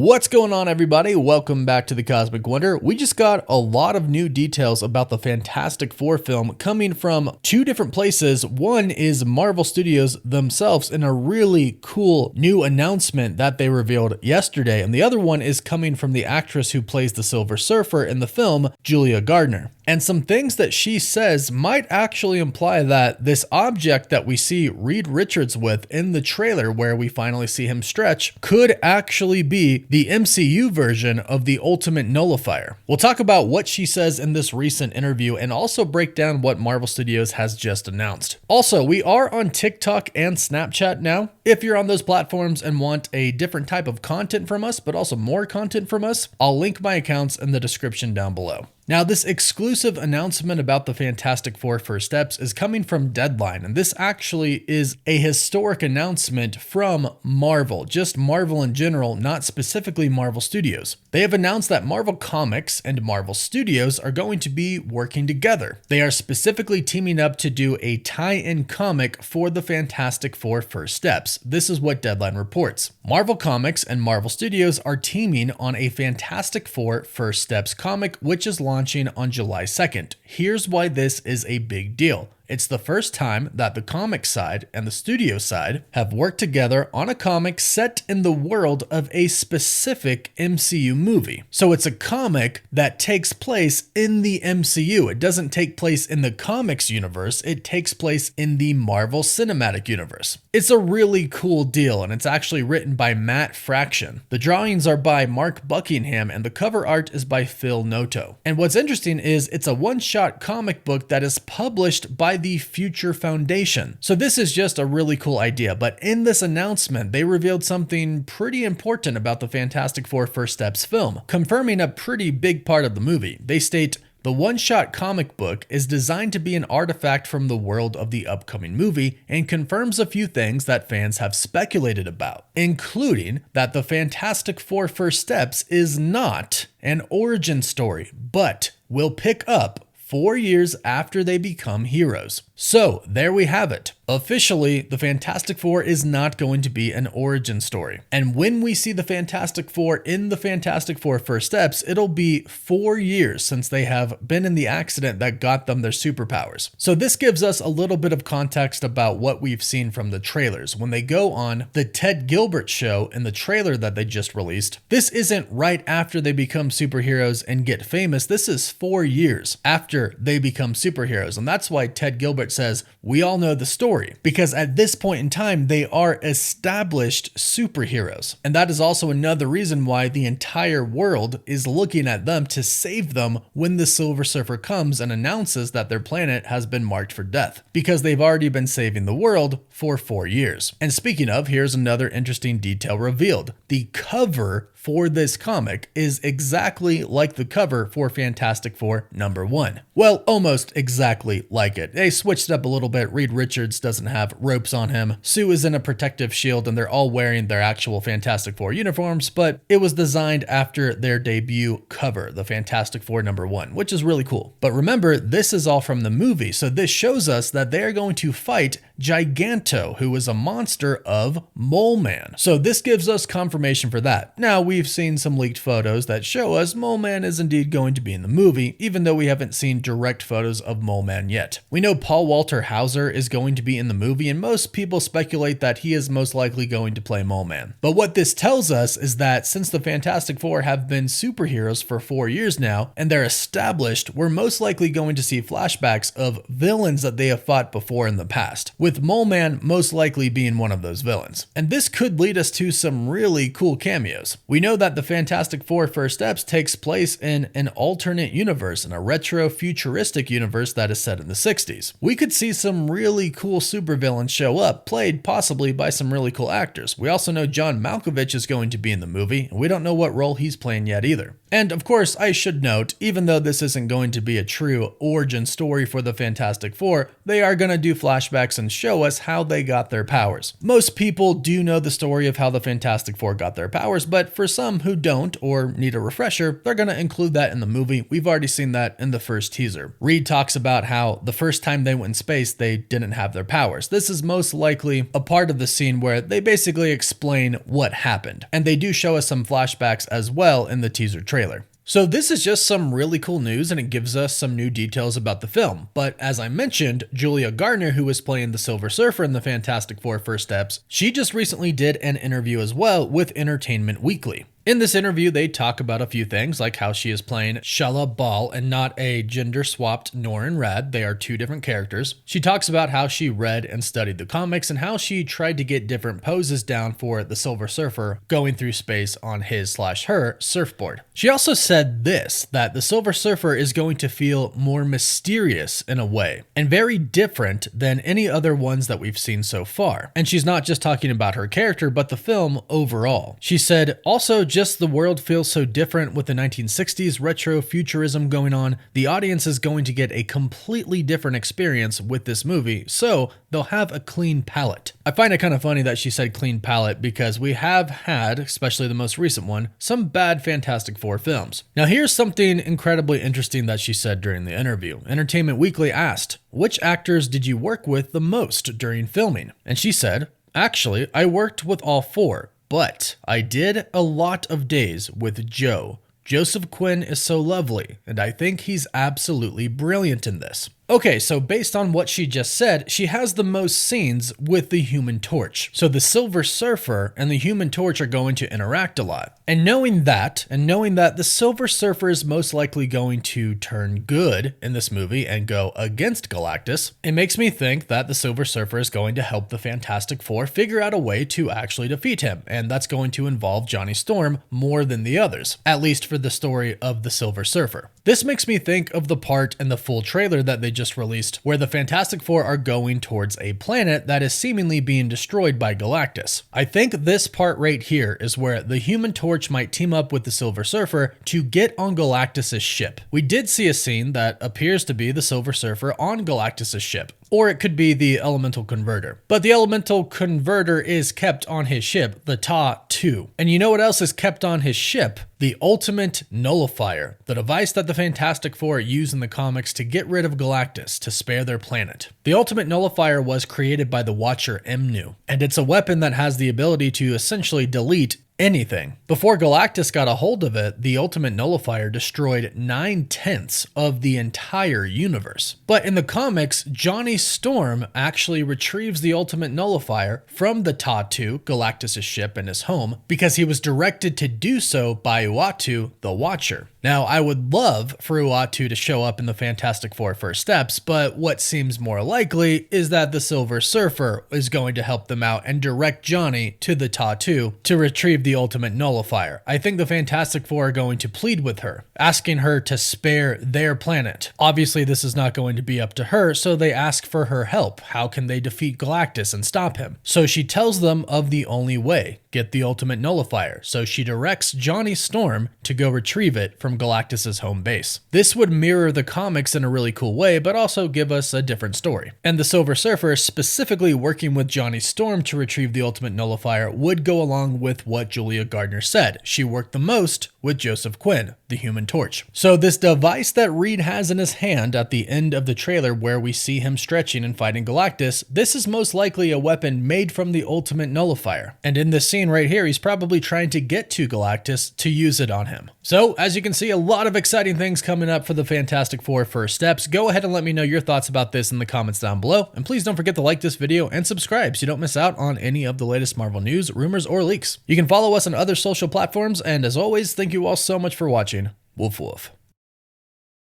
What's going on, everybody? Welcome back to the Cosmic Wonder. We just got a lot of new details about the Fantastic Four film coming from two different places. One is Marvel Studios themselves in a really cool new announcement that they revealed yesterday, and the other one is coming from the actress who plays the Silver Surfer in the film, Julia Garner. And some things that she says might actually imply that this object that we see Reed Richards with in the trailer where we finally see him stretch could actually be the MCU version of the Ultimate Nullifier. We'll talk about what she says in this recent interview and also break down what Marvel Studios has just announced. Also, we are on TikTok and Snapchat now. If you're on those platforms and want a different type of content from us, but also more content from us, I'll link my accounts in the description down below. Now, this exclusive announcement about the Fantastic Four First Steps is coming from Deadline, and this actually is a historic announcement from Marvel, just Marvel in general, not specifically Marvel Studios. They have announced that Marvel Comics and Marvel Studios are going to be working together. They are specifically teaming up to do a tie-in comic for the Fantastic Four First Steps. This is what Deadline reports. Marvel Comics and Marvel Studios are teaming on a Fantastic Four First Steps comic, which is launching on July 2nd. Here's why this is a big deal. It's the first time that the comic side and the studio side have worked together on a comic set in the world of a specific MCU movie. So it's a comic that takes place in the MCU. It doesn't take place in the comics universe. It takes place in the Marvel Cinematic Universe. It's a really cool deal, and it's actually written by Matt Fraction. The drawings are by Mark Buckingham, and the cover art is by Phil Noto. And what's interesting is it's a one-shot comic book that is published by the Future Foundation. So this is just a really cool idea, but in this announcement, they revealed something pretty important about the Fantastic Four First Steps film, confirming a pretty big part of the movie. They state, "The one-shot comic book is designed to be an artifact from the world of the upcoming movie and confirms a few things that fans have speculated about, including that the Fantastic Four First Steps is not an origin story, but will pick up 4 years after they become heroes." So there we have it. Officially, the Fantastic Four is not going to be an origin story. And when we see the Fantastic Four in the Fantastic Four First Steps, it'll be 4 years since they have been in the accident that got them their superpowers. So this gives us a little bit of context about what we've seen from the trailers. When they go on the Ted Gilbert show in the trailer that they just released, this isn't right after they become superheroes and get famous. This is 4 years after they become superheroes. And that's why Ted Gilbert says, "We all know the story," because at this point in time, they are established superheroes. And that is also another reason why the entire world is looking at them to save them when the Silver Surfer comes and announces that their planet has been marked for death, because they've already been saving the world for 4 years. And speaking of, here's another interesting detail revealed. The cover for this comic is exactly like the cover for Fantastic Four #1. Well, almost exactly like it. They switched it up a little bit. Reed Richards doesn't have ropes on him. Sue is in a protective shield, and they're all wearing their actual Fantastic Four uniforms, but it was designed after their debut cover, the Fantastic Four #1, which is really cool. But remember, this is all from the movie, so this shows us that they are going to fight Giganto, who is a monster of Mole Man. So this gives us confirmation for that. Now, we've seen some leaked photos that show us Mole Man is indeed going to be in the movie, even though we haven't seen direct photos of Mole Man yet. We know Paul Walter Hauser is going to be in the movie, and most people speculate that he is most likely going to play Mole Man. But what this tells us is that since the Fantastic Four have been superheroes for 4 years now, and they're established, we're most likely going to see flashbacks of villains that they have fought before in the past, with Mole Man most likely being one of those villains. And this could lead us to some really cool cameos. We know that the Fantastic Four First Steps takes place in an alternate universe, in a retro futuristic universe that is set in the 60s. We could see some really cool supervillains show up, played possibly by some really cool actors. We also know John Malkovich is going to be in the movie, and we don't know what role he's playing yet either. And of course, I should note, even though this isn't going to be a true origin story for the Fantastic Four, they are going to do flashbacks and show us how they got their powers. Most people do know the story of how the Fantastic Four got their powers, but for some who don't or need a refresher, they're going to include that in the movie. We've already seen that in the first teaser. Reed talks about how the first time they went in space, they didn't have their powers. This is most likely a part of the scene where they basically explain what happened. And they do show us some flashbacks as well in the teaser trailer. So this is just some really cool news, and it gives us some new details about the film. But as I mentioned, Julia Garner, who was playing the Silver Surfer in the Fantastic Four First Steps, she just recently did an interview as well with Entertainment Weekly. In this interview, they talk about a few things, like how she is playing Shala Bal and not a gender-swapped Norrin Radd. They are two different characters. She talks about how she read and studied the comics and how she tried to get different poses down for the Silver Surfer going through space on his/her surfboard. She also said this, that the Silver Surfer is going to feel more mysterious in a way, and very different than any other ones that we've seen so far. And she's not just talking about her character, but the film overall. She said, also, just the world feels so different with the 1960s retro futurism going on. The audience is going to get a completely different experience with this movie, so they'll have a clean palette. I find it kind of funny that she said clean palette because we have had, especially the most recent one, some bad Fantastic Four films. Now here's something incredibly interesting that she said during the interview. Entertainment Weekly asked, which actors did you work with the most during filming? And she said, actually, I worked with all four. But I did a lot of days with Joe. Joseph Quinn is so lovely, and I think he's absolutely brilliant in this. Okay, so based on what she just said, she has the most scenes with the Human Torch. So the Silver Surfer and the Human Torch are going to interact a lot. And knowing that the Silver Surfer is most likely going to turn good in this movie and go against Galactus, it makes me think that the Silver Surfer is going to help the Fantastic Four figure out a way to actually defeat him. And that's going to involve Johnny Storm more than the others, at least for the story of the Silver Surfer. This makes me think of the part in the full trailer that they just released where the Fantastic Four are going towards a planet that is seemingly being destroyed by Galactus. I think this part right here is where the Human Torch might team up with the Silver Surfer to get on Galactus's ship. We did see a scene that appears to be the Silver Surfer on Galactus's ship. Or it could be the Elemental Converter. But the Elemental Converter is kept on his ship, the Ta-2. And you know what else is kept on his ship? The Ultimate Nullifier, the device that the Fantastic Four use in the comics to get rid of Galactus, to spare their planet. The Ultimate Nullifier was created by the Watcher Mnu, and it's a weapon that has the ability to essentially delete anything. Before Galactus got a hold of it, the Ultimate Nullifier destroyed 9/10 of the entire universe. But in the comics, Johnny Storm actually retrieves the Ultimate Nullifier from the Ta-2, Galactus' ship and his home, because he was directed to do so by Uatu, the Watcher. Now, I would love for Uatu to show up in the Fantastic Four First Steps, but what seems more likely is that the Silver Surfer is going to help them out and direct Johnny to the Ta-2 to retrieve the Ultimate Nullifier. I think the Fantastic Four are going to plead with her, asking her to spare their planet. Obviously, this is not going to be up to her, so they ask for her help. How can they defeat Galactus and stop him? So she tells them of the only way. Get the Ultimate Nullifier. So she directs Johnny Storm to go retrieve it from Galactus's home base. This would mirror the comics in a really cool way, but also give us a different story. And the Silver Surfer, specifically working with Johnny Storm to retrieve the Ultimate Nullifier, would go along with what Julia Garner said. She worked the most with Joseph Quinn, the Human Torch. So this device that Reed has in his hand at the end of the trailer where we see him stretching and fighting Galactus, this is most likely a weapon made from the Ultimate Nullifier. And in this scene right here, he's probably trying to get to Galactus to use it on him. So as you can see, a lot of exciting things coming up for the Fantastic Four First Steps. Go ahead and let me know your thoughts about this in the comments down below. And please don't forget to like this video and subscribe so you don't miss out on any of the latest Marvel news, rumors, or leaks. You can follow us on other social platforms. And as always, thank you all so much for watching. Woof woof.